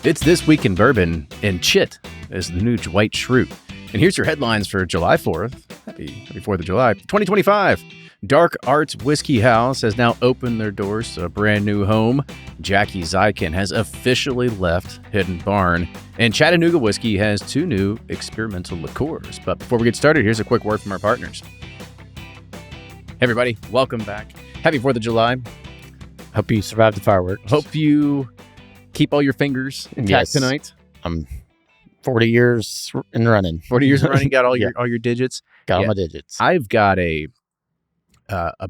It's This Week in Bourbon, and Chit is the new Dwight Schrute. And here's your headlines for July 4th. Happy 4th of July, 2025. Dark Arts Whiskey House has now opened their doors to a brand new home. Jackie Zykan has officially left Hidden Barn. And Chattanooga Whiskey has 2 new experimental liqueurs. But before we get started, here's a quick word from our partners. Hey everybody, welcome back. Happy 4th of July. Hope you survived the fireworks. Hope you keep all your fingers intact tonight. I'm 40 years in running. 40 years in running, got all your digits. Got all my digits. I've got a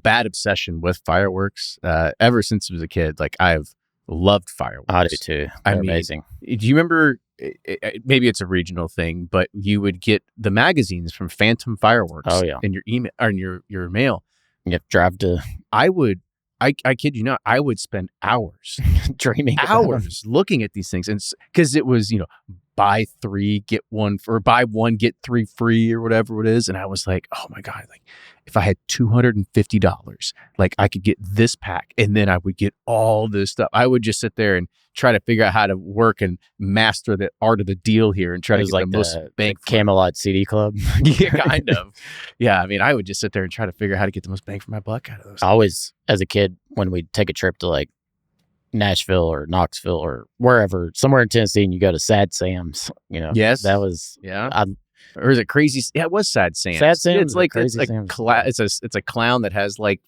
bad obsession with fireworks ever since I was a kid. Like, I've loved fireworks. I do too. They're amazing. Do you remember, maybe it's a regional thing, but you would get the magazines from Phantom Fireworks in your email or in your mail. You have to drive to... I kid you not, I would spend hours dreaming, hours looking at these things. And because it was, buy 3, get 1, or buy 1, get 3 free or whatever it is. And I was like, oh my God, like if I had $250, like I could get this pack and then I would get all this stuff. I would just sit there and try to figure out how to work and master the art of the deal here and try to get the most bang. Camelot CD Club. Yeah, kind of. Yeah. I mean, I would just sit there and try to figure out how to get the most bang for my buck out of those. I always, as a kid, when we'd take a trip to like Nashville or Knoxville or wherever, somewhere in Tennessee, and you go to Sad Sam's, Yes. That was, or is it Crazy? Yeah, it was Sad Sam's. Sad Sam's. It's like it's a clown that has like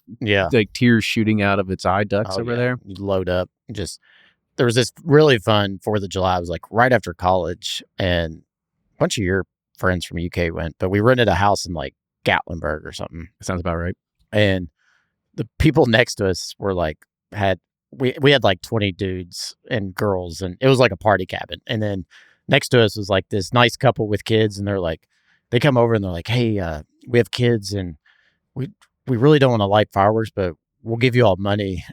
tears shooting out of its eye ducts over there. You load up. There was this really fun 4th of July. It was like right after college, and a bunch of your friends from UK went, but we rented a house in like Gatlinburg or something. That sounds about right. And the people next to us were like we had like 20 dudes and girls, and it was like a party cabin. And then next to us was like this nice couple with kids, and they come over and they're like, hey, we have kids and we really don't want to light fireworks, but we'll give you all money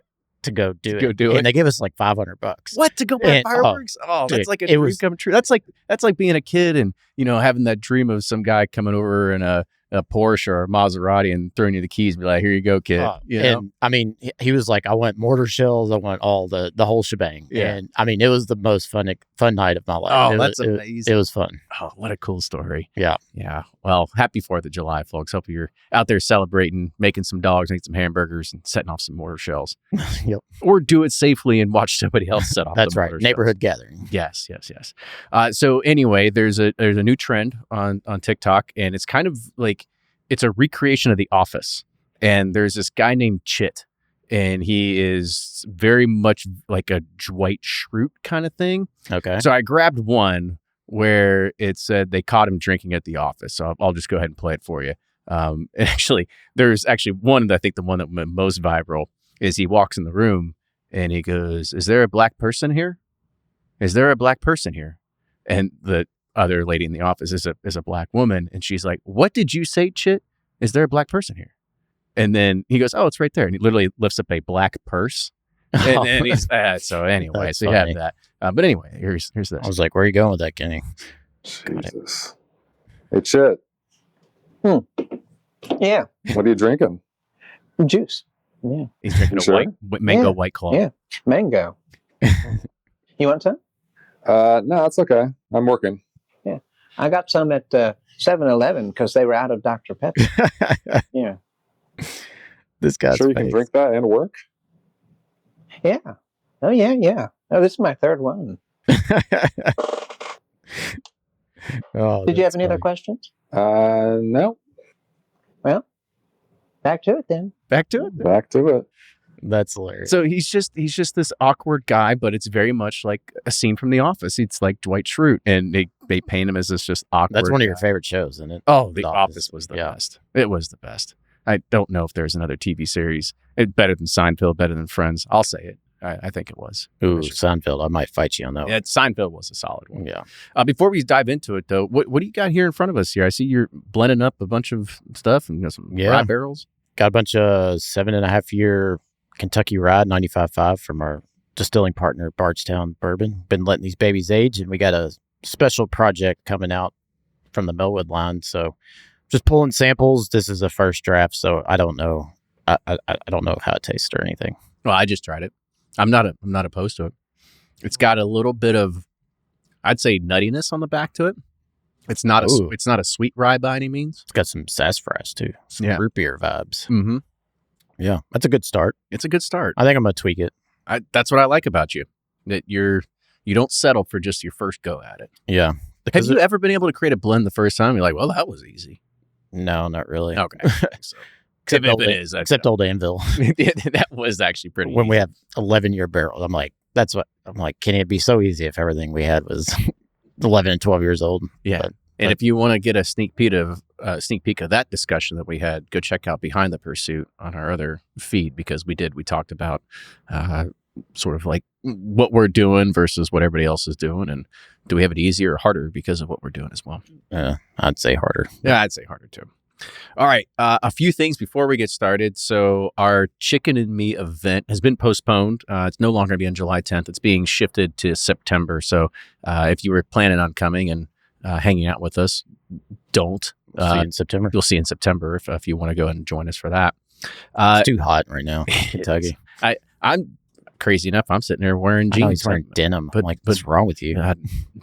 to go do it. And they give us like $500. What, to go buy fireworks? That's like a dream come true. That's like being a kid and having that dream of some guy coming over in a Porsche or a Maserati and throwing you the keys and be like, here you go, kid. And I mean, he was like, I want mortar shells, I want all the whole shebang. Yeah. And I mean, it was the most fun night of my life. Oh, that's amazing. It was fun. Oh, what a cool story. Yeah. Yeah. Well, happy 4th of July, folks. Hope you're out there celebrating, making some dogs, making some hamburgers, and setting off some mortar shells. Yep. Or do it safely and watch somebody else set off. That's right. Neighborhood gathering. Yes. So anyway, there's a new trend on TikTok, and it's kind of like, it's a recreation of The Office. And there's this guy named Chit, and he is very much like a Dwight Schrute kind of thing. Okay. So I grabbed one where it said they caught him drinking at the office. So I'll just go ahead and play it for you. And there's actually one that I think the one that went most viral is he walks in the room and he goes, "Is there a black person here? Is there a black person here?" And the other lady in the office is a black woman, and she's like, "What did you say, Chit? Is there a black person here?" And then he goes, "Oh, it's right there." And he literally lifts up a black purse. And he's so anyway, so you have that. But anyway, here's this. I was like, where are you going with that, Kenny? Jesus. Hey, Chit. Yeah. What are you drinking? Juice. Yeah. He's drinking a mango White Claw. Yeah. Mango. You want some? No, that's okay. I'm working. Yeah. I got some at 7-Eleven because they were out of Dr. Pepper. Yeah. This guy's sure you can drink that and work? Yeah. Oh, yeah. Oh, this is my 3rd one. Did you have any other questions? No. Well, back to it then. Back to it. That's hilarious. So he's just this awkward guy, but it's very much like a scene from The Office. It's like Dwight Schrute, and they paint him as this just awkward. That's one of guy. your favorite shows, isn't it? Oh, The Office was the best. It was the best. I don't know if there's another TV series better than Seinfeld, better than Friends. I'll say it. I think it was. Ooh, Seinfeld. I might fight you on that one. Yeah, Seinfeld was a solid one. Yeah. Before we dive into it, though, what do you got here in front of us here? I see you're blending up a bunch of stuff and some rye barrels. Got a bunch of 7.5-year Kentucky Rye 95.5 from our distilling partner, Bardstown Bourbon. Been letting these babies age, and we got a special project coming out from the Millwood line. So just pulling samples. This is a first draft, so I don't know. I don't know how it tastes or anything. Well, I just tried it. I'm not opposed to it. It's got a little bit of I'd say nuttiness on the back to it. It's not it's not a sweet rye by any means. It's got some sassafras too. Some root beer vibes. Mm-hmm. Yeah, that's a good start. It's a good start. I think I'm gonna tweak it. That's what I like about you. That you don't settle for just your first go at it. Yeah. Have you ever been able to create a blend the first time? You're like, well, that was easy. No, not really. Okay. So, except Old Anvil. That was actually pretty when easy. we have 11-year barrels. I'm like, can it be so easy if everything we had was 11 and 12 years old? Yeah. And if you want to get a sneak peek of that discussion that we had, go check out Behind the Pursuit on our other feed, because we talked about sort of like what we're doing versus what everybody else is doing, and do we have it easier or harder because of what we're doing as well? I'd say harder. Yeah, I'd say harder too. All right, a few things before we get started. So our Chicken and Me event has been postponed. It's no longer going to be on July 10th. It's being shifted to September. So if you were planning on coming and hanging out with us, don't. We'll see you in September. You'll see in September if you want to go and join us for that. It's too hot right now in Kentucky. I'm crazy enough. I'm sitting there wearing jeans. He's wearing denim. I'm like, what's wrong with you?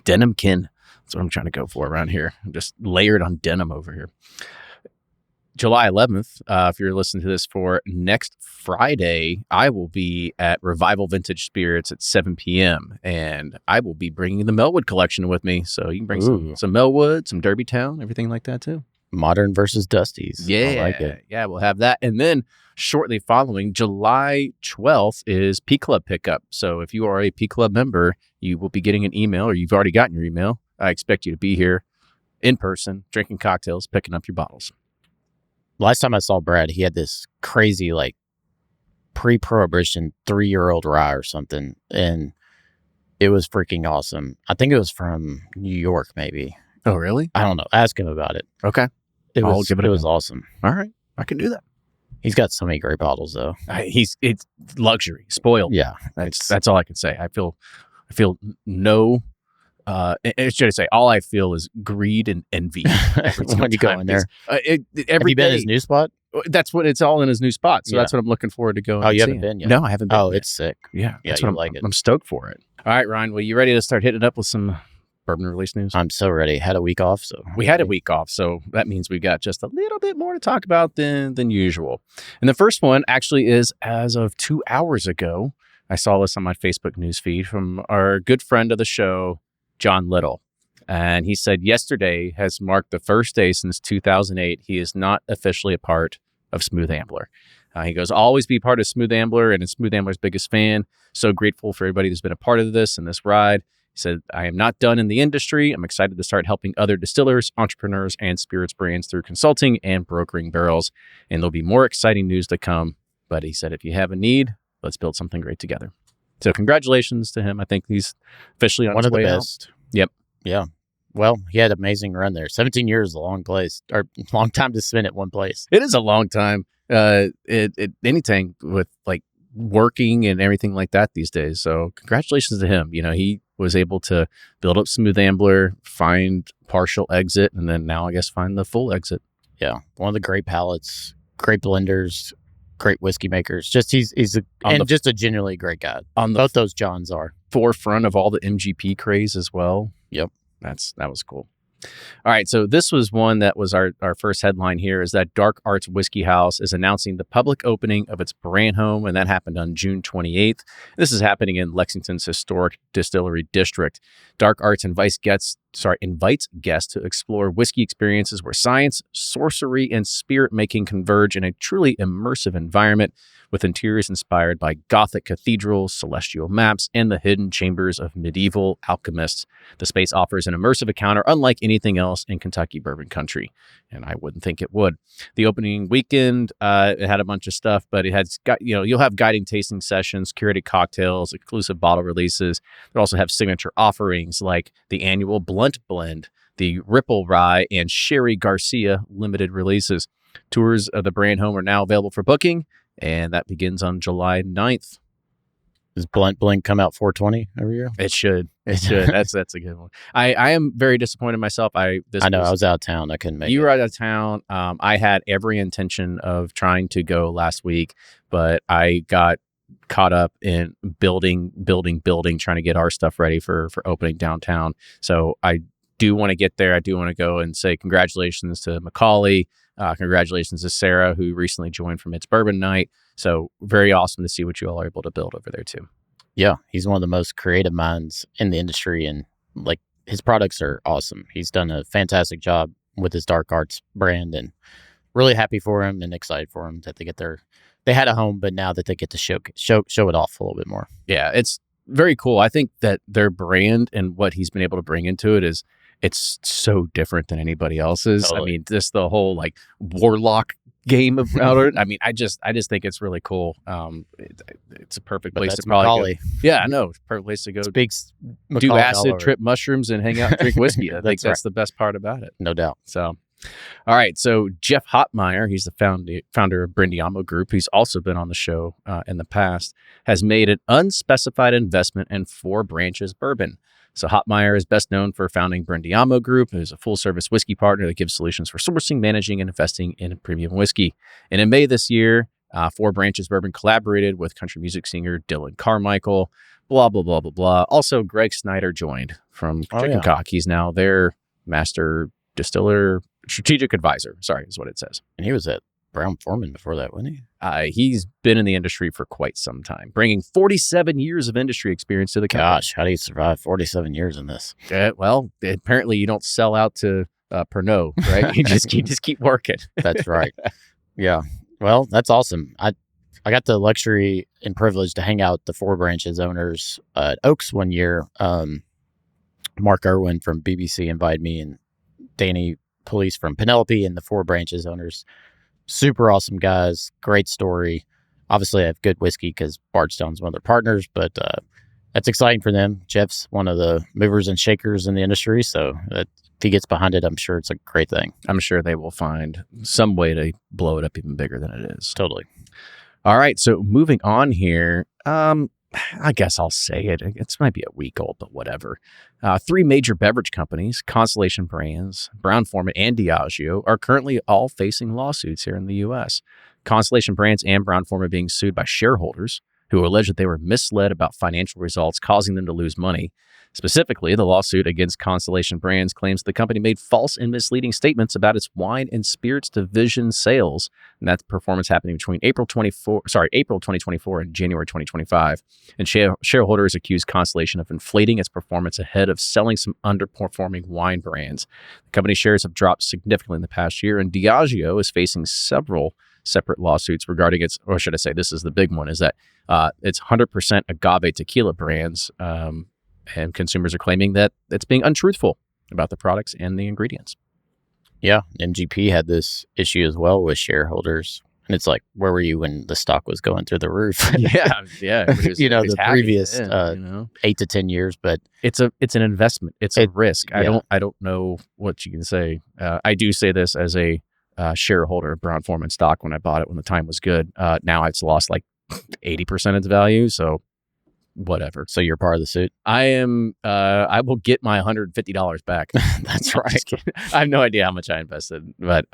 Denim kin. That's what I'm trying to go for around here. I'm just layered on denim over here. July 11th, if you're listening to this for next Friday, I will be at Revival Vintage Spirits at 7 p.m. And I will be bringing the Melwood collection with me. So you can bring some Melwood, some Derbytown, everything like that too. Modern versus Dusties. Yeah. I like it. Yeah, we'll have that. And then shortly following, July 12th is P Club pickup. So if you are a P Club member, you will be getting an email, or you've already gotten your email. I expect you to be here in person, drinking cocktails, picking up your bottles. Last time I saw Brad, he had this crazy, like, pre-prohibition 3-year-old rye or something, and it was freaking awesome. I think it was from New York, maybe. Oh, really? I don't know. Ask him about it. Okay. It was awesome. All right. I can do that. He's got so many great bottles, though. It's luxury, spoiled. Yeah. That's all I can say. I feel no... should I say, all I feel is greed and envy when you go in there. Have you been in his new spot? That's what it's all in his new spot. So that's what I'm looking forward to going. Oh, you haven't been yet? No, I haven't been. Oh, yet. It's sick. Yeah, you like it. I'm stoked for it. All right, Ryan. Well, you ready to start hitting it up with some bourbon release news? I'm so ready. Had a week off, so we had a week off, so that means we've got just a little bit more to talk about than usual. And the first one actually is as of 2 hours ago. I saw this on my Facebook news feed from our good friend of the show, John Little. And he said yesterday has marked the first day since 2008 he is not officially a part of Smooth Ambler. He goes, always be part of Smooth Ambler, and is Smooth Ambler's biggest fan. So grateful for everybody who's been a part of this and this ride. He said, I am not done in the industry. I'm excited to start helping other distillers, entrepreneurs, and spirits brands through consulting and brokering barrels. And there'll be more exciting news to come. But he said, if you have a need, let's build something great together. So congratulations to him. I think he's officially on his way out. One of the best. Yep. Yeah. Well, he had an amazing run there. 17 years is a long time to spend at one place. It is a long time. Anything with like working and everything like that these days. So congratulations to him. You know, he was able to build up Smooth Ambler, find partial exit, and then now I guess find the full exit. Yeah. One of the great palates, great blenders, great whiskey makers. Just just a genuinely great guy. Both those Johns are forefront of all the MGP craze as well. Yep. That was cool. All right, so this was one that was our first headline here, is that Dark Arts Whiskey House is announcing the public opening of its brand home, and that happened on June 28th. This is happening in Lexington's historic distillery district. Dark Arts invites guests to explore whiskey experiences where science, sorcery, and spirit making converge in a truly immersive environment, with interiors inspired by Gothic cathedrals, celestial maps, and the hidden chambers of medieval alchemists. The space offers an immersive encounter unlike anything else in Kentucky bourbon country, and I wouldn't think it would. The opening weekend, it had a bunch of stuff, but it has got, you'll have guiding tasting sessions, curated cocktails, exclusive bottle releases. They'll also have signature offerings like the annual Blunt Blend, the Ripple Rye, and Sherry Garcia limited releases. Tours of the brand home are now available for booking, and that begins on July 9th. Does Blunt Blend come out 420 every year? It should. That's a good one. I am very disappointed in myself. I was out of town. I couldn't make it. You were out of town. I had every intention of trying to go last week, but I got caught up in building, trying to get our stuff ready for opening downtown. So I do want to get there. I do want to go and say congratulations to Macaulay. Congratulations to Sarah, who recently joined from It's Bourbon Night. So very awesome to see what you all are able to build over there too. Yeah, he's one of the most creative minds in the industry, and like his products are awesome. He's done a fantastic job with his Dark Arts brand, and really happy for him and excited for him that they had a home, but now that they get to show it off a little bit more. Yeah, it's very cool. I think that their brand and what he's been able to bring into it is it's so different than anybody else's. Totally. I mean, just the whole like warlock game about it. I mean, I just think it's really cool. It's a perfect place to probably Macaulay. go. Yeah, I know. Perfect place to go. Speaks Do Macaulay all acid, over. trip mushrooms, and hang out and drink whiskey. I think That's that's the best part about it. No doubt. So, all right. So Jeff Hopmayer, he's the founder of Brindiamo Group. He's also been on the show in the past, has made an unspecified investment in Four Branches Bourbon. So Hopmayer is best known for founding Brindiamo Group, who's a full-service whiskey partner that gives solutions for sourcing, managing, and investing in premium whiskey. And in May this year, Four Branches Bourbon collaborated with country music singer Dylan Carmichael, blah, blah, blah, blah, blah. Also, Greg Snyder joined from Chicken Cock. He's now their master distiller, strategic advisor, is what it says. And he was at Brown-Forman before that, wasn't he? He's been in the industry for quite some time, bringing 47 years of industry experience to the company. Gosh, how do you survive 47 years in this? Well, apparently you don't sell out to Pernod, right? You just keep working. That's right. Yeah. Well, that's awesome. I got the luxury and privilege to hang out with the Four Branches owners at Oaks one year. Mark Irwin from BBC invited me, and Danny Police from Penelope, and the Four Branches owners. Super awesome guys. Great story. Obviously, I have good whiskey because Bardstone's one of their partners, but that's exciting for them. Jeff's one of the movers and shakers in the industry, so if he gets behind it, I'm sure it's a great thing. I'm sure they will find some way to blow it up even bigger than it is. Totally. All right, so moving on here, I guess I'll say it. It might be a week old, but whatever. 3 major beverage companies, Constellation Brands, Brown-Forman, and Diageo, are currently all facing lawsuits here in the U.S. Constellation Brands and Brown-Forman being sued by shareholders who allege that they were misled about financial results, causing them to lose money. Specifically, the lawsuit against Constellation Brands claims the company made false and misleading statements about its wine and spirits division sales, and that performance happening between April 2024 and January 2025. And shareholders accused Constellation of inflating its performance ahead of selling some underperforming wine brands. The company's shares have dropped significantly in the past year, and Diageo is facing several separate lawsuits regarding its, or should I say, this is the big one, is that it's 100% agave tequila brands. And consumers are claiming that it's being untruthful about the products and the ingredients. Yeah, MGP had this issue as well with shareholders. And it's like, where were you when the stock was going through the roof? Yeah. The previous 8 to 10 years. But it's an investment. It's a risk. Yeah. I don't know what you can say. I do say this as a shareholder of Brown-Forman stock when I bought it when the time was good. Now it's lost like 80% of its value. So whatever. So you're part of the suit? I am. I will get my $150 back. That's right. I have no idea how much I invested, but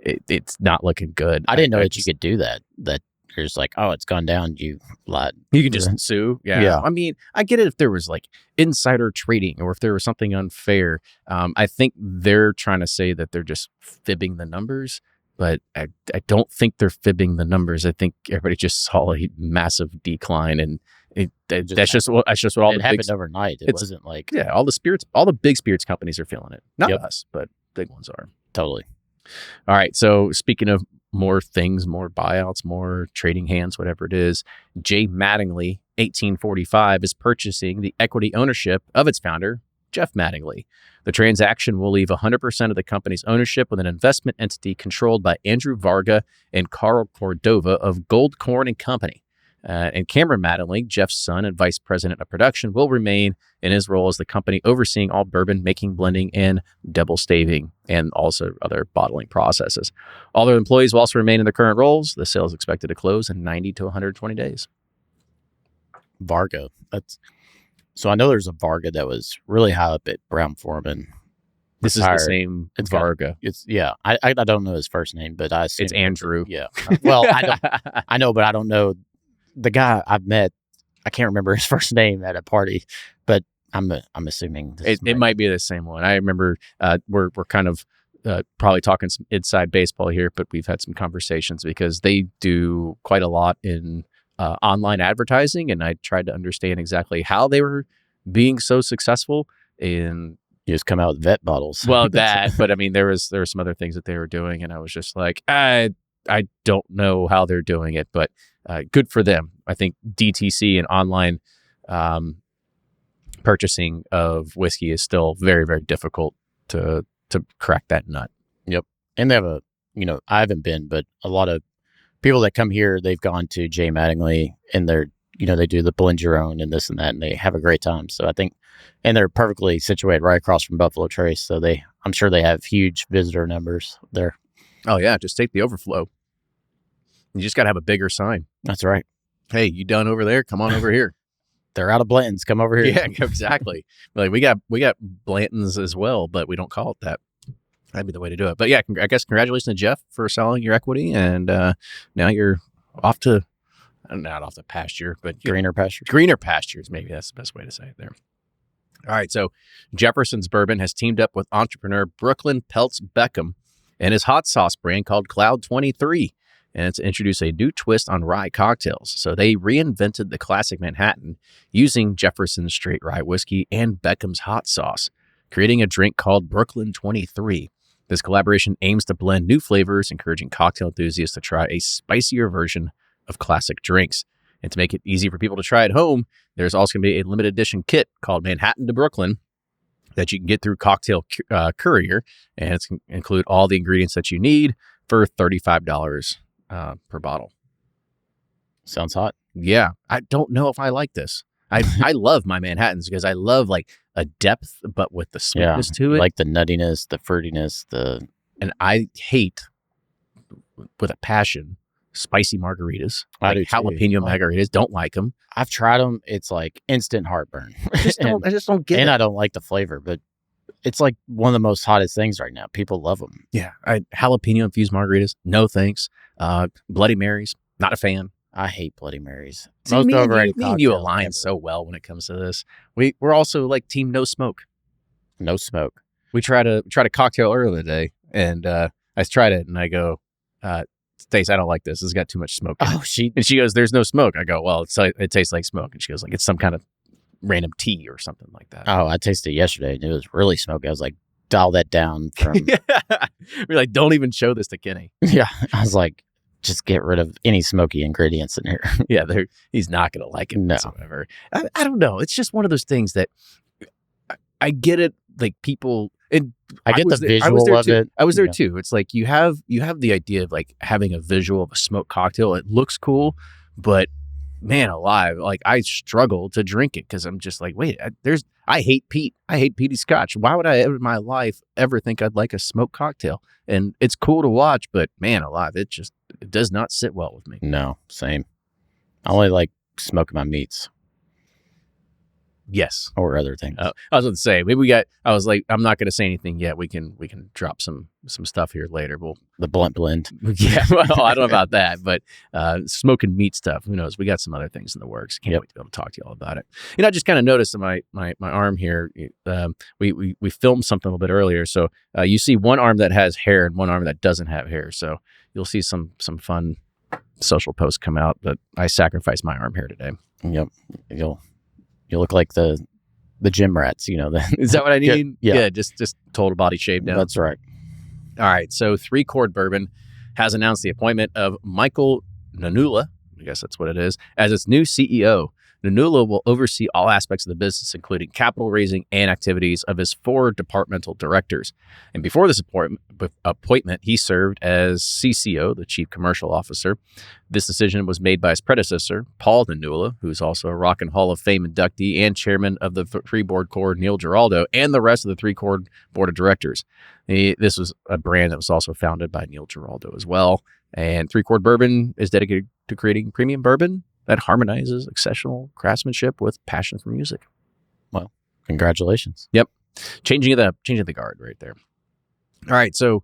it's not looking good. I didn't know that you could do that. That you're just like, oh, it's gone down. You lied. You can just sue. Yeah. I mean, I get it if there was like insider trading or if there was something unfair. I think they're trying to say that they're just fibbing the numbers. But I don't think they're fibbing the numbers. I think everybody just saw a massive decline, and that's just what all it happened overnight. It wasn't like all the big spirits companies are feeling it. Not us, but big ones are. Totally. All right. So speaking of more things, more buyouts, more trading hands, whatever it is, J. Mattingly, 1845, is purchasing the equity ownership of its founder, Jeff Mattingly. The transaction will leave 100% of the company's ownership with an investment entity controlled by Andrew Varga and Carl Cordova of Gold Corn and Company. And Cameron Mattingly, Jeff's son and vice president of production, will remain in his role as the company overseeing all bourbon making, blending, and double staving, and also other bottling processes. All their employees will also remain in their current roles. The sale is expected to close in 90 to 120 days. Varga. So I know there's a Varga that was really high up at Brown-Forman. This is the same Varga. I don't know his first name, but I assume it's Andrew. Yeah. Well, I know, but I don't know the guy I've met, I can't remember his first name at a party, but I'm assuming it might be the same one. I remember we're kind of probably talking some inside baseball here, but we've had some conversations because they do quite a lot in online advertising, and I tried to understand exactly how they were being so successful in. You just come out with vet bottles. Well, that, but I mean, there were some other things that they were doing, and I was just like, I don't know how they're doing it, but good for them. I think DTC and online purchasing of whiskey is still very, very difficult to crack that nut. Yep. And they have I haven't been, but a lot of people that come here, they've gone to Jay Mattingly, and they're, they do the blend your own and this and that, and they have a great time. So I think, and they're perfectly situated right across from Buffalo Trace. So I'm sure they have huge visitor numbers there. Oh yeah. Just take the overflow. You just got to have a bigger sign. That's right. Hey, you done over there? Come on over here. They're out of Blanton's. Come over here. Yeah, exactly. Like we got Blanton's as well, but we don't call it that. That'd be the way to do it. But yeah, I guess congratulations to Jeff for selling your equity, and now you're off to not off the pasture, but greener pastures. Greener pastures, maybe that's the best way to say it there. All right, so Jefferson's Bourbon has teamed up with entrepreneur Brooklyn Peltz Beckham and his hot sauce brand called Cloud 23. And it's introduced a new twist on rye cocktails. So they reinvented the classic Manhattan using Jefferson's straight rye whiskey and Beckham's hot sauce, creating a drink called Brooklyn 23. This collaboration aims to blend new flavors, encouraging cocktail enthusiasts to try a spicier version of classic drinks. And to make it easy for people to try at home, there's also going to be a limited edition kit called Manhattan to Brooklyn that you can get through Cocktail Courier. And it's going to include all the ingredients that you need for $35 per bottle. Sounds hot. Yeah. I don't know if I like this. I love my Manhattans because I love like a depth, but with the sweetness to it. Like the nuttiness, the fruitiness, and I hate with a passion spicy margaritas. I like do jalapeno margaritas. Don't like them. I've tried them. It's like instant heartburn. I just don't get it. And I don't like the flavor, but it's like one of the most hottest things right now. People love them. Yeah. Jalapeno infused margaritas. No thanks. Bloody Marys. Not a fan. I hate Bloody Marys. See, Most me overrated and you cocktail align ever. so well when it comes to this. We're also like team no smoke. No smoke. We tried a cocktail earlier today, and I tried it, and I go, Stace, I don't like this. It's got too much smoke in it. And she goes, there's no smoke. I go, well, it tastes like smoke. And she goes, like, it's some kind of random tea or something like that. Oh, I tasted it yesterday, and it was really smoky. I was like, dial that down from... We're like, don't even show this to Kenny. Yeah. I was like, just get rid of any smoky ingredients in here. Yeah, he's not going to like it whatsoever. I don't know. It's just one of those things that I get it. Like people, and I get the visual of it. I was there too. It's like you have the idea of like having a visual of a smoked cocktail. It looks cool, but man alive, like I struggle to drink it because I'm just like, wait, I hate peat. I hate peaty scotch. Why would I ever in my life ever think I'd like a smoked cocktail? And it's cool to watch, but man alive, it does not sit well with me. No, same. I only like smoking my meats. Yes. Or other things. I was going to say, maybe I was like, I'm not going to say anything yet. We can drop some stuff here later. The blunt blend. Yeah. Well, I don't know about that, but smoking meat stuff, who knows? We got some other things in the works. Can't wait to be able to talk to you all about it. I just kind of noticed in my arm here, we filmed something a little bit earlier. So you see one arm that has hair and one arm that doesn't have hair. So you'll see some fun social posts come out, but I sacrificed my arm hair today. Yep. You look like the gym rats, Is that what I need? Yeah. Just total body shape down. That's right. All right. So Chord Bourbon has announced the appointment of Michael Nanula, I guess that's what it is, as its new CEO. Nanula will oversee all aspects of the business, including capital raising and activities of his 4 departmental directors. And before this appointment, he served as CCO, the Chief Commercial Officer. This decision was made by his predecessor, Paul Nanula, who's also a Rock and Hall of Fame inductee and chairman of the 3-Board Chord, Neil Giraldo, and the rest of the 3-Chord Board of Directors. This was a brand that was also founded by Neil Giraldo as well. And 3-Chord Bourbon is dedicated to creating premium bourbon that harmonizes exceptional craftsmanship with passion for music. Well, congratulations. Yep. Changing the guard right there. All right. So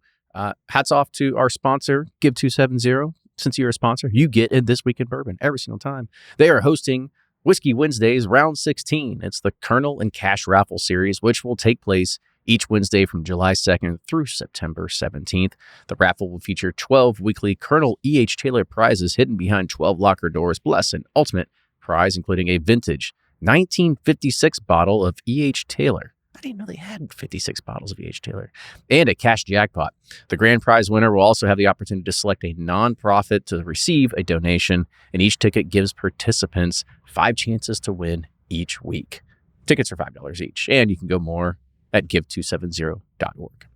hats off to our sponsor, Give 270. since you're a sponsor, you get in This Week in Bourbon every single time. They are hosting Whiskey Wednesdays Round 16. It's the Kernel and Cash Raffle Series, which will take place each Wednesday from July 2nd through September 17th. The raffle will feature 12 weekly Colonel E.H. Taylor prizes hidden behind 12 locker doors, plus an ultimate prize, including a vintage 1956 bottle of E.H. Taylor. I didn't know they had 56 bottles of E.H. Taylor. And a cash jackpot. The grand prize winner will also have the opportunity to select a nonprofit to receive a donation, and each ticket gives participants 5 chances to win each week. Tickets are $5 each, and you can go more at give270.org.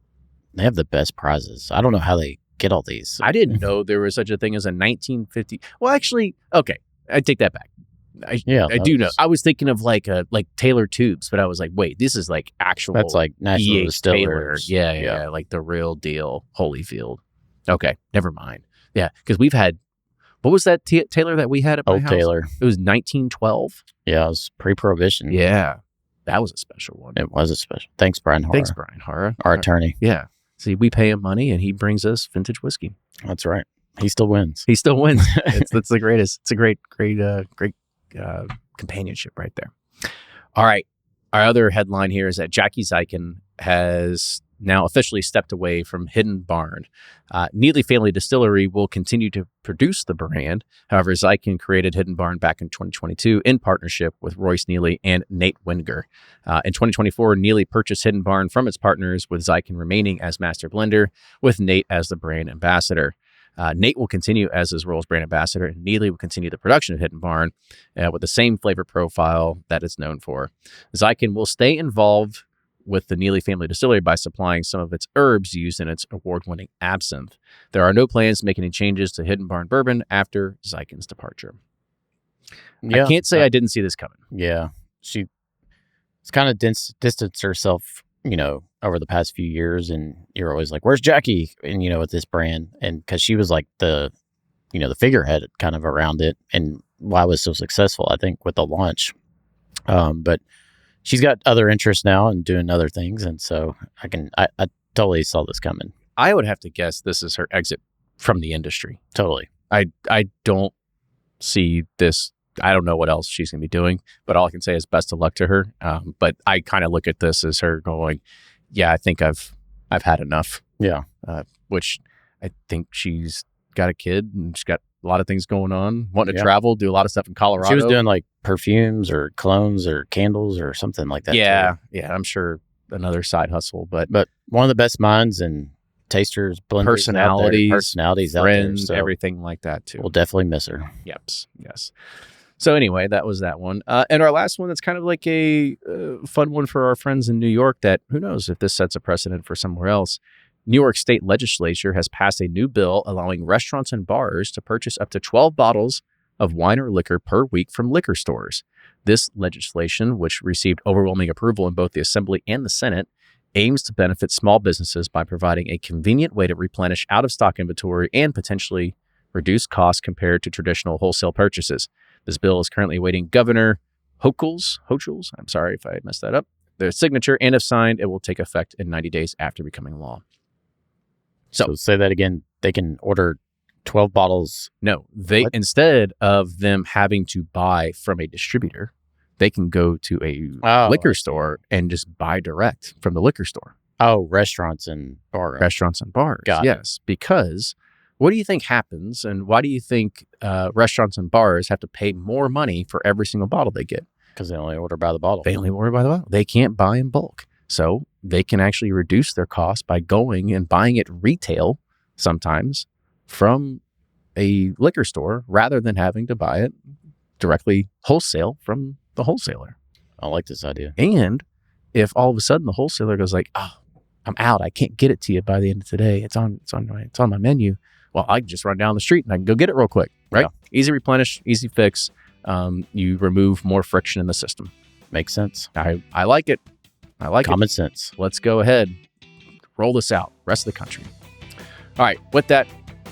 They have the best prizes. I don't know how they get all these. I didn't know there was such a thing as a 1950. Well, actually, okay, I take that back. I do know. I was thinking of like Taylor tubes, but I was like, wait, this is like actual. That's like National E.H. Distillers. Taylor. Yeah, like the real deal, Holyfield. Okay, never mind. Yeah, because we've had, what was that Taylor that we had at my Old house? Taylor. It was 1912. Yeah, it was pre-prohibition. Yeah, that was a special one. It was a special. Thanks, Brian Hara. Thanks, Brian Hara, our attorney. Yeah. See, we pay him money, and he brings us vintage whiskey. That's right. He still wins. He still wins. That's the greatest. It's a great companionship right there. All right. Our other headline here is that Jackie Zykan has now officially stepped away from Hidden Barn. Neeley Family Distillery will continue to produce the brand. However, Zykan created Hidden Barn back in 2022 in partnership with Royce Neeley and Nate Wenger. In 2024, Neeley purchased Hidden Barn from its partners, with Zykan remaining as master blender, with Nate as the brand ambassador. Nate will continue as his role as brand ambassador, and Neeley will continue the production of Hidden Barn with the same flavor profile that it's known for. Zykan will stay involved with the Neeley Family Distillery by supplying some of its herbs used in its award-winning absinthe. There are no plans to make any changes to Hidden Barn Bourbon after Zykan's departure. Yeah, I can't say I didn't see this coming. Yeah. She's kind of distanced herself, over the past few years, and you're always like, where's Jackie? And, with this brand, and because she was like the figurehead kind of around it, and why it was so successful, I think, with the launch. But she's got other interests now and doing other things. And so I totally saw this coming. I would have to guess this is her exit from the industry. Totally. I don't see this. I don't know what else she's going to be doing, but all I can say is best of luck to her. But I kind of look at this as her going, yeah, I think I've had enough. Yeah. Which I think she's got a kid and she's got a lot of things going on, wanting to travel, do a lot of stuff in Colorado. She was doing like perfumes or colognes or candles or something like that. Yeah. Too. Yeah. I'm sure another side hustle, but one of the best minds and tasters, blenders, personalities out there, friends, so everything like that too. We'll definitely miss her. Yes. So anyway, that was that one. And our last one that's kind of like a fun one for our friends in New York that who knows if this sets a precedent for somewhere else. New York State Legislature has passed a new bill allowing restaurants and bars to purchase up to 12 bottles of wine or liquor per week from liquor stores. This legislation, which received overwhelming approval in both the Assembly and the Senate, aims to benefit small businesses by providing a convenient way to replenish out-of-stock inventory and potentially reduce costs compared to traditional wholesale purchases. This bill is currently awaiting Governor Hochul's, I'm sorry if I messed that up, their signature, and if signed, it will take effect in 90 days after becoming law. So say that again, they can order 12 bottles. No, instead of them having to buy from a distributor, they can go to a liquor store and just buy direct from the liquor store. Oh, restaurants and bars. Got yes, it. Because what do you think happens, and why do you think restaurants and bars have to pay more money for every single bottle they get? Because they only order by the bottle. They can't buy in bulk. So they can actually reduce their cost by going and buying it retail sometimes from a liquor store rather than having to buy it directly wholesale from the wholesaler. I like this idea. And if all of a sudden the wholesaler goes like, oh, I'm out, I can't get it to you by the end of today. It's on my menu. Well, I can just run down the street and I can go get it real quick, right? Yeah. Easy replenish, easy fix. You remove more friction in the system. Makes sense. I like it. I like Common sense. Let's go ahead. Roll this out. Rest of the country. All right. With that,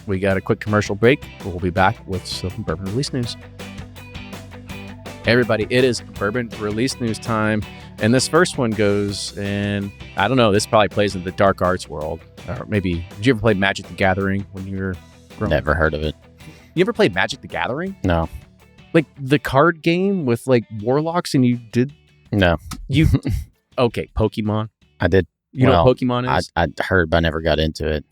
we got a quick commercial break. We'll be back with some bourbon release news. Hey everybody, it is bourbon release news time. And this first one goes, and I don't know, this probably plays in the dark arts world. Or maybe, did you ever play Magic the Gathering when you were growing up? Never heard of it. You ever played Magic the Gathering? No. Like the card game with like warlocks, and you did No. you? Okay, Pokemon. I did. You know Well, what Pokemon is? I heard, but I never got into it.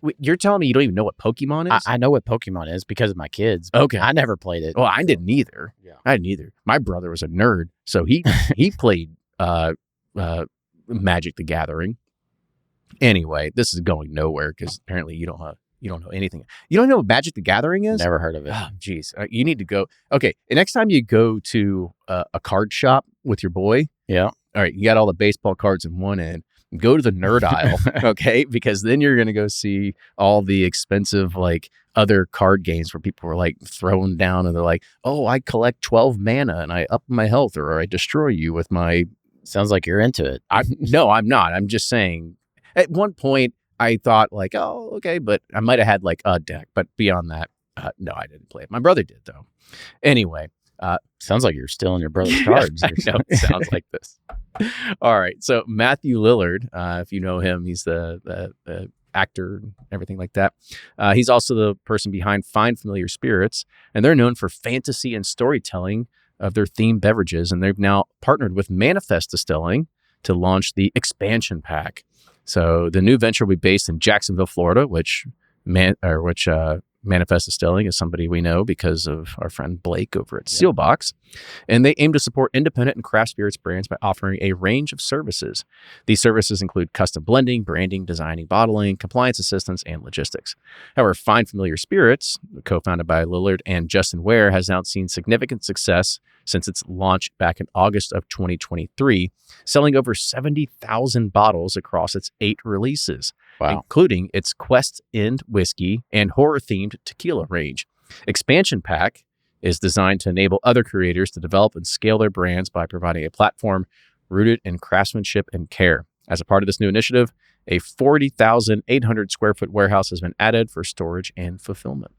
Wait, you're telling me you don't even know what Pokemon is? I know what Pokemon is because of my kids. Okay. I never played it. Well, I didn't either. Yeah. I didn't either. My brother was a nerd, so he played Magic the Gathering. Anyway, this is going nowhere because apparently you don't know anything. You don't know what Magic the Gathering is? Never heard of it. Oh, geez. You need to go. Okay. The next time you go to a card shop with your boy, Yeah. all right, you got all the baseball cards in one end. Go to the nerd aisle, okay? Because then you're going to go see all the expensive, like, other card games where people were, like, thrown down and they're like, oh, I collect 12 mana and I up my health or I destroy you with my... Sounds like you're into it. No, I'm not. I'm just saying, at one point, I thought, like, oh, okay, but I might have had, like, a deck. But beyond that, no, I didn't play it. My brother did, though. Anyway... Sounds like you're stealing your brother's cards. I know, it sounds like this. All right. So Matthew Lillard, if you know him, he's the actor and everything like that. He's also the person behind Fine Familiar Spirits, and they're known for fantasy and storytelling of their themed beverages. And they've now partnered with Manifest Distilling to launch the expansion pack. So the new venture will be based in Jacksonville, Florida, which Manifest Distilling is somebody we know because of our friend Blake over at Sealbox. And they aim to support independent and craft spirits brands by offering a range of services. These services include custom blending, branding, designing, bottling, compliance assistance, and logistics. However, Fine Familiar Spirits, co-founded by Lillard and Justin Ware, has now seen significant success since its launch back in August of 2023, selling over 70,000 bottles across its 8 releases. Wow. Including its Quest End whiskey and horror-themed tequila range. Expansion Pack is designed to enable other creators to develop and scale their brands by providing a platform rooted in craftsmanship and care. As a part of this new initiative, a 40,800 square foot warehouse has been added for storage and fulfillment.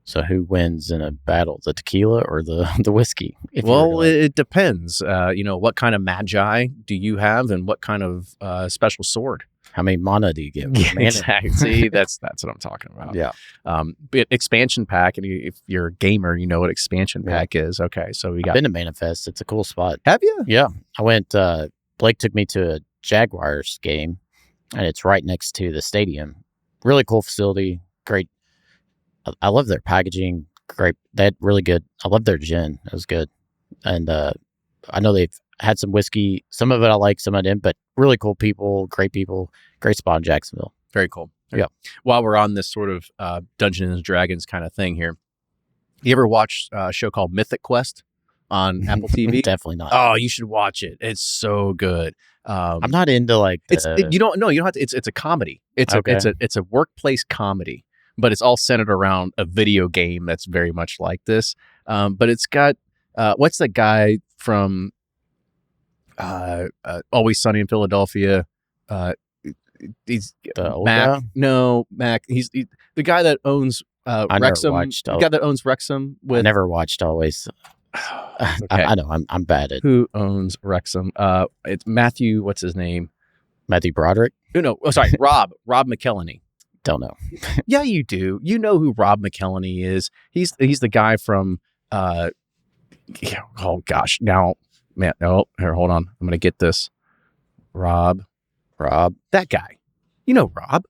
So who wins in a battle, the tequila or the whiskey? Well, it depends. What kind of magi do you have and what kind of special sword? How many mana do you get? Yeah, exactly. See, that's what I'm talking about. Yeah. But expansion pack, and if you're a gamer, you know what expansion pack is. Okay, so we got. I've been to Manifest. It's a cool spot. Have you? Yeah, I went. Blake took me to a Jaguars game, and it's right next to the stadium. Really cool facility. Great. I love their packaging. Great. They had really good. I love their gin. It was good, and I know they've had some whiskey. Some of it I like, some I didn't, but really cool people, great spot in Jacksonville. Very cool. Yeah. While we're on this sort of Dungeons and Dragons kind of thing here, you ever watch a show called Mythic Quest on Apple TV? Definitely not. Oh, you should watch it. It's so good. I'm not into like you don't have to. It's a comedy. It's a workplace comedy, but it's all centered around a video game that's very much like this. But it's got what's that guy from Always Sunny in Philadelphia? He's Mac. Guy? No, Mac. He's the guy that owns Wrexham. The guy that owns Wrexham. I never watched Always. Okay. I know I'm bad at Who owns Wrexham? It's Matthew. What's his name? Matthew Broderick. No. Oh, sorry, Rob McElhenney. Don't know. Yeah, you do. You know who Rob McElhenney is. He's the guy from. Oh gosh, now, man. No, here, hold on. I'm gonna get this. Rob, that guy. You know Rob.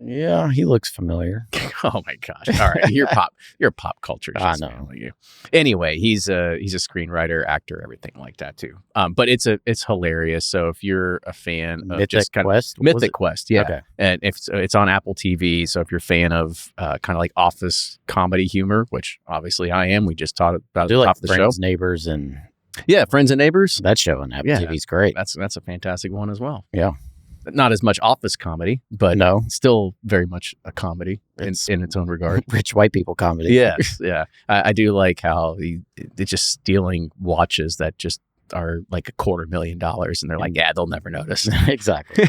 Yeah, he looks familiar. Oh my gosh! All right, you're pop culture. I know you. Anyway, he's a screenwriter, actor, everything like that too. But it's hilarious. So if you're a fan of Mythic Quest, yeah, okay. And if it's on Apple TV, so if you're a fan of kind of like office comedy humor, which obviously I am, we just talked about at the top of the show. Friends, Neighbors, and Friends and Neighbors. That show on Apple TV is great. That's a fantastic one as well. Yeah. Not as much office comedy, but no, still very much a comedy in its own regard. Rich white people comedy. Yes, yeah. I do like how they're just stealing watches that just are like $250,000, and they're like, yeah, they'll never notice. Exactly.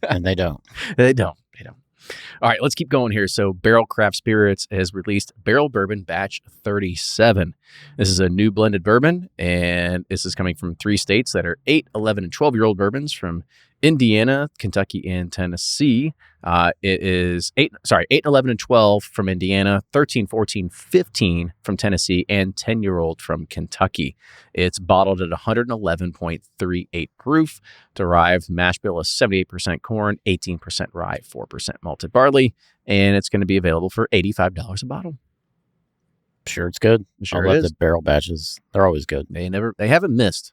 And they don't. They don't. All right, let's keep going here. So Barrell Craft Spirits has released Barrell Bourbon Batch 37. This is a new blended bourbon, and this is coming from 3 states that are 8, 11, and 12-year-old bourbons from Indiana, Kentucky, and Tennessee. It is 8, 11, and 12 from Indiana, 13, 14, 15 from Tennessee, and 10-year-old from Kentucky. It's bottled at 111.38 proof, derived mash bill is 78% corn, 18% rye, 4% malted barley, and it's going to be available for $85 a bottle. Sure, it's good. Sure I love is. the barrel batches. They're always good. They haven't missed.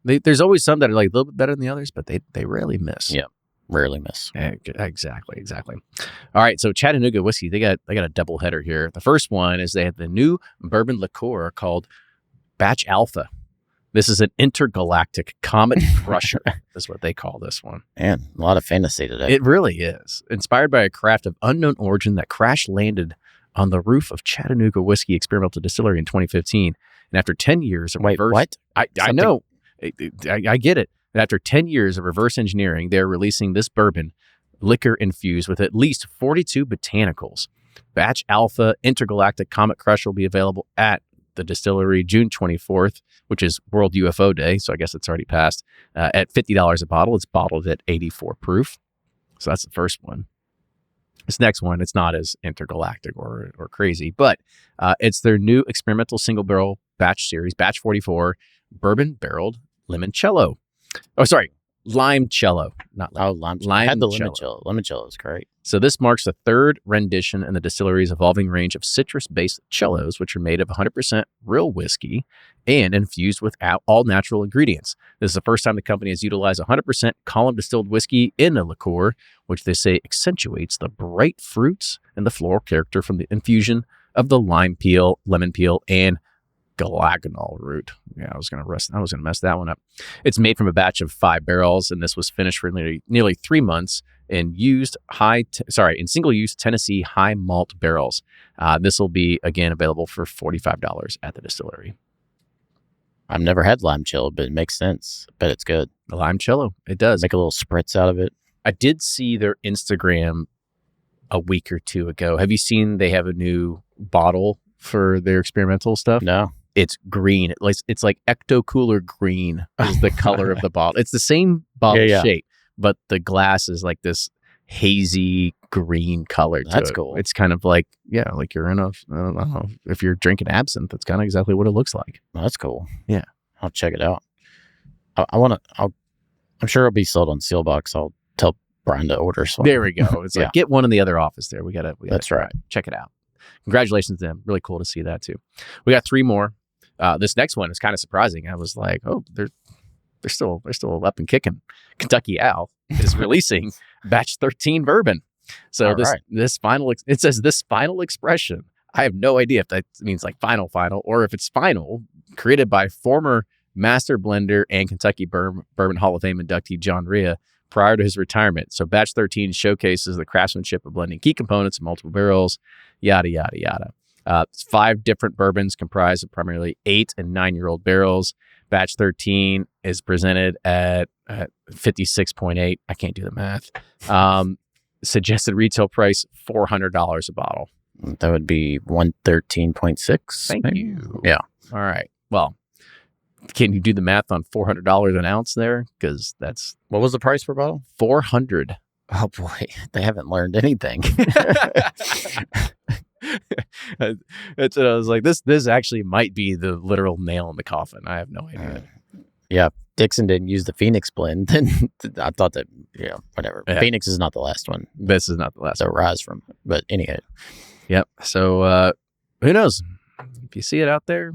There's always some that are like a little bit better than the others, but they rarely miss. Yeah. Rarely miss. Exactly. All right, so Chattanooga Whiskey, they got a double header here. The first one is they have the new bourbon liqueur called Batch Alpha. This is an intergalactic comet crusher. That's what they call this one. Man, a lot of fantasy today. It really is. Inspired by a craft of unknown origin that crash landed on the roof of Chattanooga Whiskey Experimental Distillery in 2015. And after 10 years of what? I know. I get it. And after 10 years of reverse engineering, they're releasing this bourbon, liquor infused with at least 42 botanicals. Batch Alpha Intergalactic Comet Crusher will be available at the distillery June 24th, which is World UFO Day, so I guess it's already passed, at $50 a bottle. It's bottled at 84 proof. So that's the first one. This next one, it's not as intergalactic or crazy, but it's their new experimental single barrel batch series, Batch 44, Bourbon Barreled Limecello. Oh, sorry, Limecello, not limecello. I had the limecello. Limecello is great. So this marks the third rendition in the distillery's evolving range of citrus-based cellos, which are made of 100% real whiskey and infused with all natural ingredients. This is the first time the company has utilized 100% column distilled whiskey in a liqueur, which they say accentuates the bright fruits and the floral character from the infusion of the lime peel, lemon peel, and galaganol root. Yeah, I was gonna mess that one up. It's made from a batch of 5 barrels, and this was finished for nearly 3 months in single-use Tennessee high malt barrels. This will be again available for $45 at the distillery. I've never had limecello, but it makes sense. I bet it's good. The limecello, it does. Make a little spritz out of it. I did see their Instagram a week or two ago. Have you seen they have a new bottle for their experimental stuff? No. It's green. It's like ecto cooler green is the color of the bottle. It's the same bottle shape, but the glass is like this hazy green color. That's it. cool. It's kind of like like you're in I don't know, if you're drinking absinthe, that's kind of exactly what it looks like. Well, that's cool. Yeah, I'll check it out. I'm sure it'll be sold on Sealbox. I'll tell Brian to order some. There we go. It's like get one in the other office there. We gotta that's right. Check it out. Congratulations to them. Really cool to see that too. We got 3 more. This next one is kind of surprising. I was like, oh, they're still up and kicking. Kentucky Al is releasing Batch 13 bourbon. So this final expression, I have no idea if that means like final, or if it's final, created by former master blender and Kentucky Bourbon Hall of Fame inductee John Rhea prior to his retirement. So Batch 13 showcases the craftsmanship of blending key components of multiple barrels, yada, yada, yada. 5 different bourbons comprised of primarily 8 and 9-year-old barrels. Batch 13 is presented at 56.8. I can't do the math. Suggested retail price $400 a bottle. That would be 113.6. Thank you. Yeah. All right. Well, can you do the math on $400 an ounce there? Because that's what was the price per bottle? $400. Oh boy, they haven't learned anything. That's what I was like. This actually might be the literal nail in the coffin. I have no idea. Yeah, Dixon didn't use the Phoenix blend. Then I thought that whatever. Yeah. Phoenix is not the last one. This is not the last. So rise from. But anyway. Yep. So who knows? If you see it out there,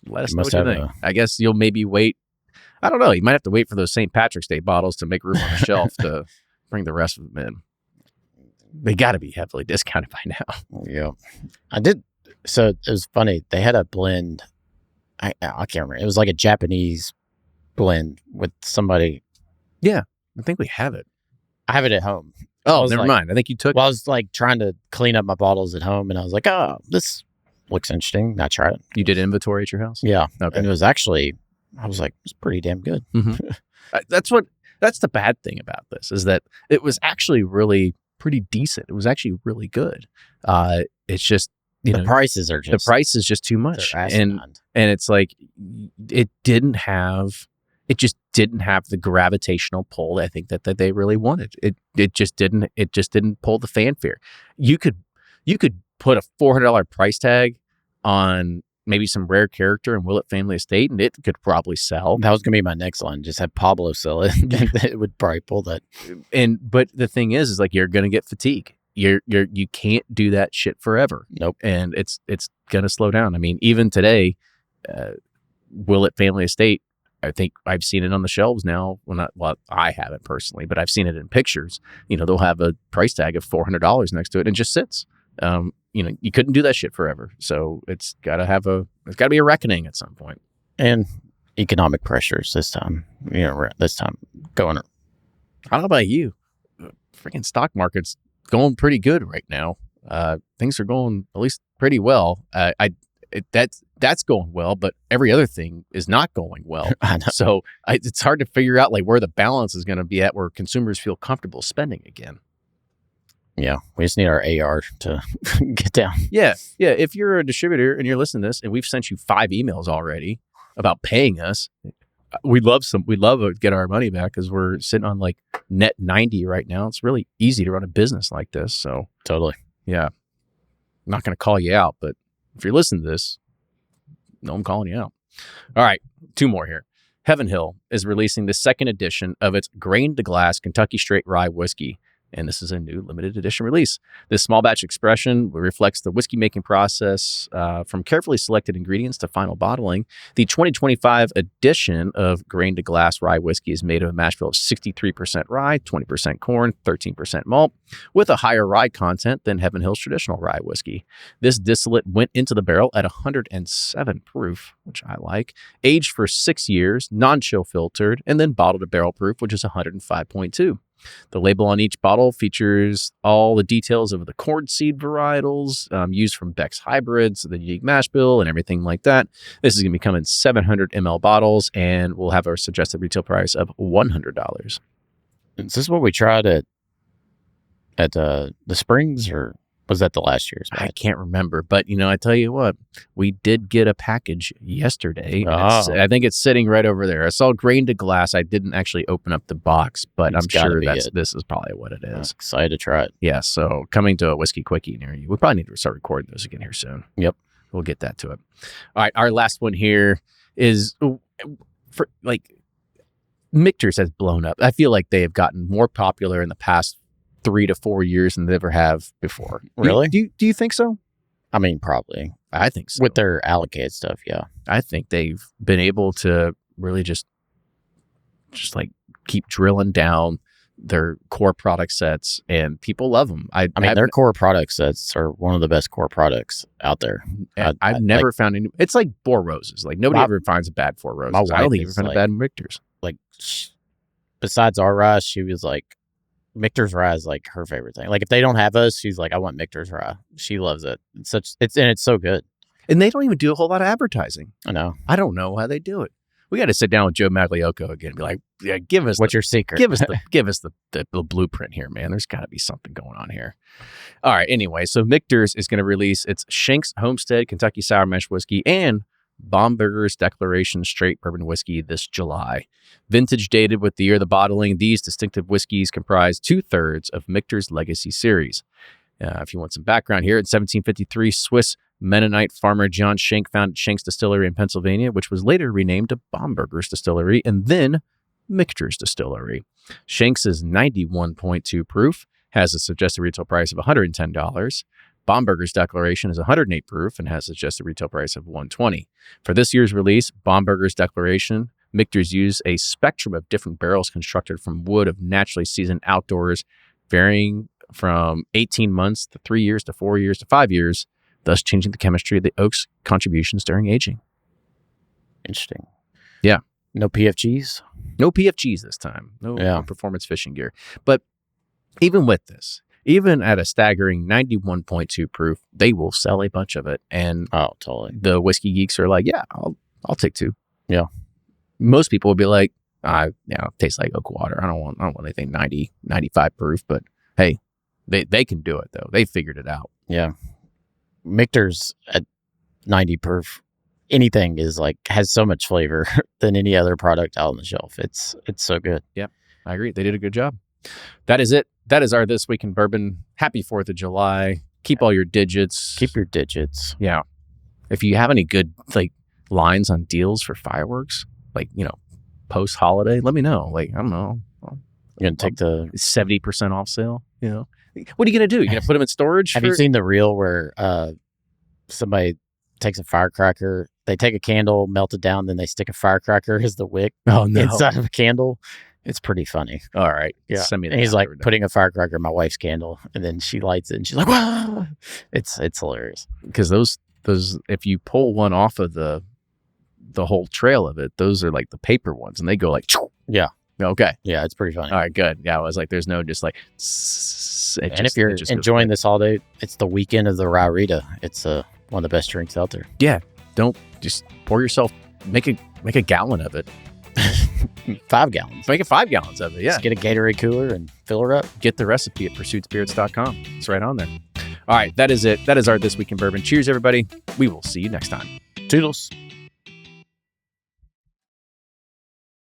let us know what you think. I guess you'll maybe wait. I don't know. You might have to wait for those St. Patrick's Day bottles to make room on the shelf to bring the rest of them in. They got to be heavily discounted by now. Yeah. I did. So it was funny. They had a blend. I can't remember. It was like a Japanese blend with somebody. Yeah. I think we have it. I have it at home. Oh, never mind. I think you took I was like trying to clean up my bottles at home, and I was like, oh, this looks interesting. I tried it. You did inventory at your house? Yeah. Okay. And it was actually, I was like, it's pretty damn good. Mm-hmm. That's the bad thing about this, is that it was actually really pretty decent. It was actually really good. It's just, the prices are just too much. And it's like, it didn't have it just didn't have the gravitational pull I think that they really wanted. It just didn't pull the fanfare. You could put a $400 price tag on maybe some rare character in Willett Family Estate, and it could probably sell. That was going to be my next line. Just have Pablo sell it. It would probably pull that. But the thing is like you're going to get fatigue. You can't do that shit forever. Nope. And it's going to slow down. I mean, even today, Willett Family Estate, I think I've seen it on the shelves now. Well, I haven't personally, but I've seen it in pictures. They'll have a price tag of $400 next to it and just sits. You couldn't do that shit forever. So it's got to be a reckoning at some point. And economic pressures this time. This time going. I don't know about you. Freaking stock market's going pretty good right now. Things are going at least pretty well. That's going well, but every other thing is not going well. So it's hard to figure out like where the balance is going to be at, where consumers feel comfortable spending again. Yeah, we just need our AR to get down. Yeah. If you're a distributor and you're listening to this, and we've sent you 5 emails already about paying us, we'd love to get our money back because we're sitting on like net 90 right now. It's really easy to run a business like this. So totally. Yeah, I'm not going to call you out, but if you're listening to this, no, I'm calling you out. All right, 2 more here. Heaven Hill is releasing the 2nd edition of its grain to glass Kentucky Straight Rye Whiskey. And this is a new limited edition release. This small batch expression reflects the whiskey making process from carefully selected ingredients to final bottling. The 2025 edition of Grain to Glass Rye Whiskey is made of a mash bill of 63% rye, 20% corn, 13% malt, with a higher rye content than Heaven Hill's traditional rye whiskey. This distillate went into the barrel at 107 proof, which I like, aged for 6 years, non-chill filtered, and then bottled at barrel proof, which is 105.2. The label on each bottle features all the details of the Chord seed varietals used from Beck's hybrids, the unique mash bill, and everything like that. This is going to be coming in 700 ml bottles, and we'll have our suggested retail price of $100. Is this what we tried at the Springs, or was that the last year's batch? I can't remember, but I tell you what, we did get a package yesterday. I think it's sitting right over there. I saw grain to glass. I didn't actually open up the box, but I'm sure this is probably what it is. I'm excited to try it. Yeah, so coming to a whiskey quickie near you. We probably need to start recording those again here soon. Yep. We'll get that to it. All right, our last one here is for Michter's has blown up. I feel like they have gotten more popular in the past 3 to 4 years than they ever have before. Really? Do you think so? I mean, probably. I think so. With their allocated stuff, yeah. I think they've been able to really just like keep drilling down their core product sets, and people love them. I mean, their core product sets are one of the best core products out there. I've never found any. It's like Four Roses. Like nobody ever finds a bad Four Roses. I don't think you ever find a bad Michter's. Like besides our rye, she was like, Michter's rye is like her favorite thing. Like if they don't have us, she's like, I want Michter's rye. She loves it. It's so good. And they don't even do a whole lot of advertising. I know. I don't know how they do it. We got to sit down with Joe Magliocco again and be like, yeah, give us what's your secret? Give us the blueprint here, man. There's got to be something going on here. All right. Anyway, so Michter's is going to release its Shank's Homestead Kentucky Sour Mash Whiskey and Baumberger's Declaration Straight Bourbon Whiskey this July. Vintage dated with the year of the bottling, these distinctive whiskeys comprise 2/3 of Michter's Legacy series. If you want some background here, in 1753, Swiss Mennonite farmer John Schenk founded Schenk's Distillery in Pennsylvania, which was later renamed to Baumberger's Distillery and then Michter's Distillery. Schenk's is 91.2 proof, has a suggested retail price of $110. Baumberger's Declaration is 108 proof and has a suggested retail price of $120. For this year's release, Baumberger's Declaration, Michter's use a spectrum of different barrels constructed from wood of naturally seasoned outdoors, varying from 18 months to 3 years to 4 years to 5 years, thus changing the chemistry of the oak's contributions during aging. Interesting. Yeah. No PFGs? No PFGs this time. No performance fishing gear. But even with this, even at a staggering 91.2 proof, they will sell a bunch of it. And totally. The whiskey geeks are like, yeah, I'll take 2. Yeah. Most people would be like, it tastes like oak water. I don't want anything 90, 95 proof. But hey, they can do it though. They figured it out. Yeah. Michter's at 90 proof anything is like has so much flavor than any other product out on the shelf. It's so good. I agree. They did a good job. That is it. That is our This Week in Bourbon. Happy 4th of July. Keep all your digits. Keep your digits. Yeah. If you have any good like lines on deals for fireworks, like, post holiday, let me know. Like, I don't know. You're gonna take the 70% off sale, What are you going to do? You're going to put them in storage? Have you seen the reel where somebody takes a firecracker, they take a candle, melt it down, then they stick a firecracker as the wick inside of a candle? It's pretty funny. All right. Yeah. Send me that. And he's like putting a firecracker in my wife's candle, and then she lights it, and she's like, "Wow!" It's hilarious. Because those, if you pull one off of the whole trail of it, those are like the paper ones, and they go like, yeah. Okay. Yeah, it's pretty funny. All right, good. Yeah, I was like, there's no just like, and if you're enjoying this holiday, it's the weekend of the Rarita. It's one of the best drinks out there. Yeah. Don't just pour yourself, make a gallon of it. 5 gallons. Make it 5 gallons of it. Yeah. Just get a Gatorade cooler and fill her up. Get the recipe at pursuitspirits.com. It's right on there. All right. That is it. That is our This Week in Bourbon. Cheers, everybody. We will see you next time. Toodles.